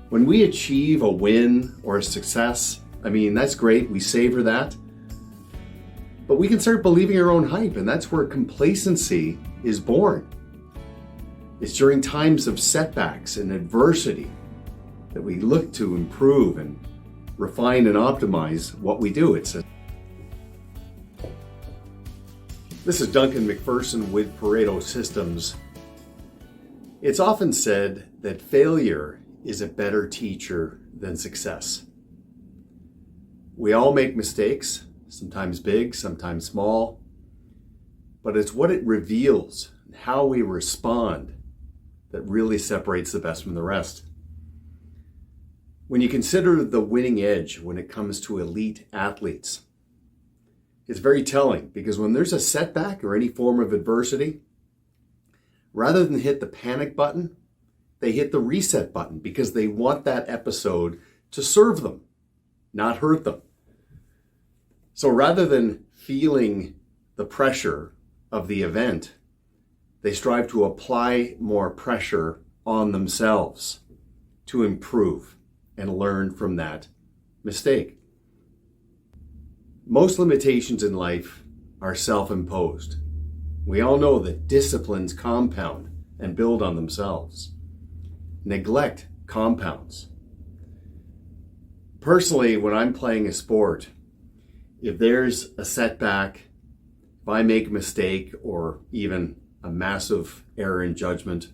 When we achieve a win or a success, that's great, we savor that. But we can start believing our own hype, and that's where complacency is born. It's during times of setbacks and adversity that we look to improve and refine and optimize what we do. This is Duncan MacPherson with Pareto Systems. It's often said that failure is a better teacher than success. We all make mistakes, sometimes big, sometimes small, but it's what it reveals and how we respond that really separates the best from the rest. When you consider the winning edge when it comes to elite athletes, it's very telling because when there's a setback or any form of adversity, rather than hit the panic button, they hit the reset button because they want that episode to serve them, not hurt them. So rather than feeling the pressure of the event, they strive to apply more pressure on themselves to improve and learn from that mistake. Most limitations in life are self-imposed. We all know that disciplines compound and build on themselves. Neglect compounds. Personally, when I'm playing a sport, if there's a setback, if I make a mistake or even a massive error in judgment,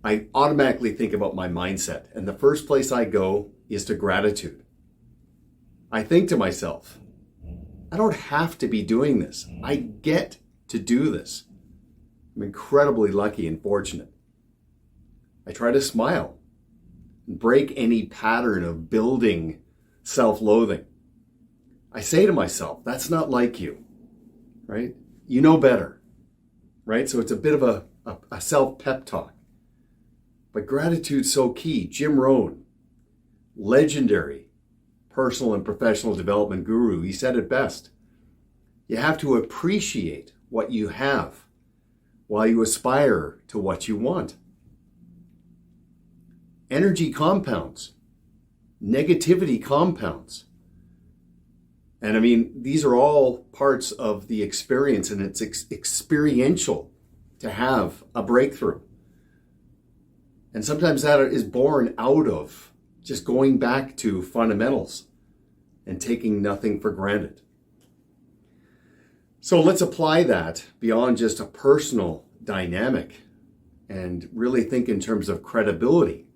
I automatically think about my mindset. And the first place I go is to gratitude. I think to myself, I don't have to be doing this. I get to do this. I'm incredibly lucky and fortunate. I try to smile and break any pattern of building self-loathing. I say to myself, that's not like you, right? You know better, right? So it's a bit of a self-pep talk. But gratitude's so key. Jim Rohn, legendary personal and professional development guru, he said it best. You have to appreciate what you have while you aspire to what you want. Energy compounds. Negativity compounds. And these are all parts of the experience, and it's experiential to have a breakthrough. And sometimes that is born out of just going back to fundamentals and taking nothing for granted. So let's apply that beyond just a personal dynamic and really think in terms of credibility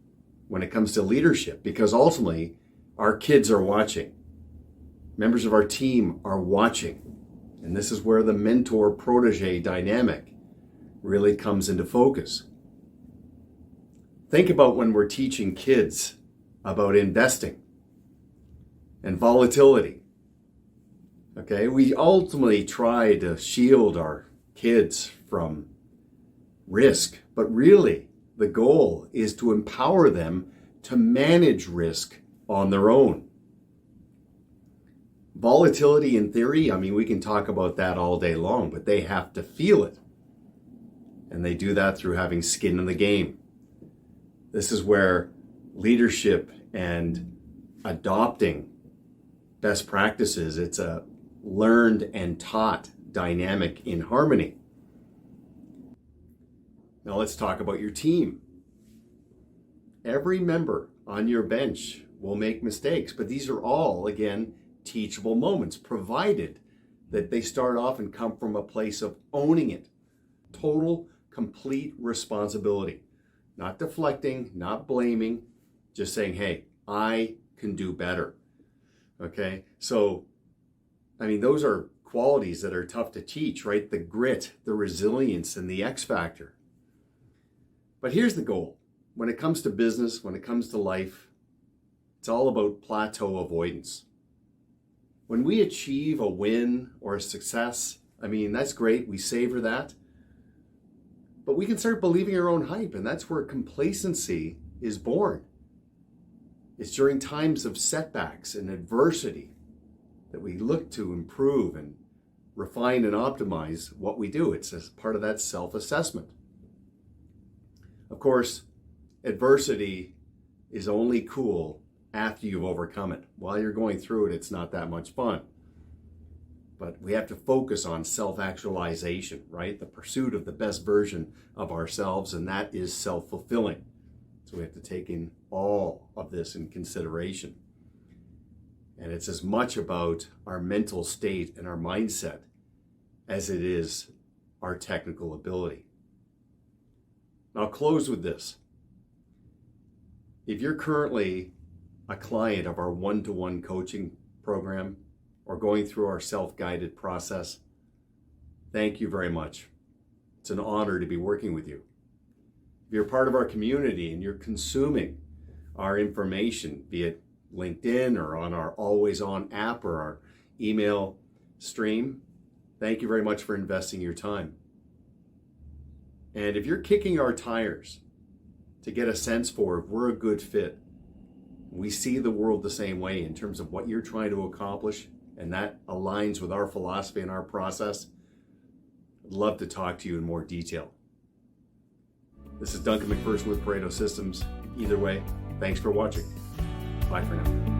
when it comes to leadership, because ultimately our kids are watching. Members of our team are watching. And this is where the mentor-protege dynamic really comes into focus. Think about when we're teaching kids about investing and volatility. Okay, we ultimately try to shield our kids from risk, but really the goal is to empower them to manage risk on their own. Volatility in theory, we can talk about that all day long, but they have to feel it. And they do that through having skin in the game. This is where leadership and adopting best practices, it's a learned and taught dynamic in harmony. Now let's talk about your team. Every member on your bench will make mistakes, but these are all, again, teachable moments, provided that they start off and come from a place of owning it. Total, complete responsibility. Not deflecting, not blaming, just saying, hey, I can do better. Okay? So, those are qualities that are tough to teach, right? The grit, the resilience, and the X factor. But here's the goal. When it comes to business, when it comes to life, it's all about plateau avoidance. When we achieve a win or a success, that's great. We savor that. But we can start believing our own hype, and that's where complacency is born. It's during times of setbacks and adversity that we look to improve and refine and optimize what we do. It's as part of that self-assessment. Of course, adversity is only cool after you've overcome it. While you're going through it, it's not that much fun. But we have to focus on self-actualization, right? The pursuit of the best version of ourselves, and that is self-fulfilling. So we have to take in all of this in consideration. And it's as much about our mental state and our mindset as it is our technical ability. I'll close with this. If you're currently a client of our one-to-one coaching program or going through our self-guided process, thank you very much. It's an honor to be working with you. If you're part of our community and you're consuming our information, be it LinkedIn or on our Always On app or our email stream, thank you very much for investing your time. And if you're kicking our tires to get a sense for if we're a good fit, we see the world the same way in terms of what you're trying to accomplish, and that aligns with our philosophy and our process, I'd love to talk to you in more detail. This is Duncan MacPherson with Pareto Systems. Either way, thanks for watching. Bye for now.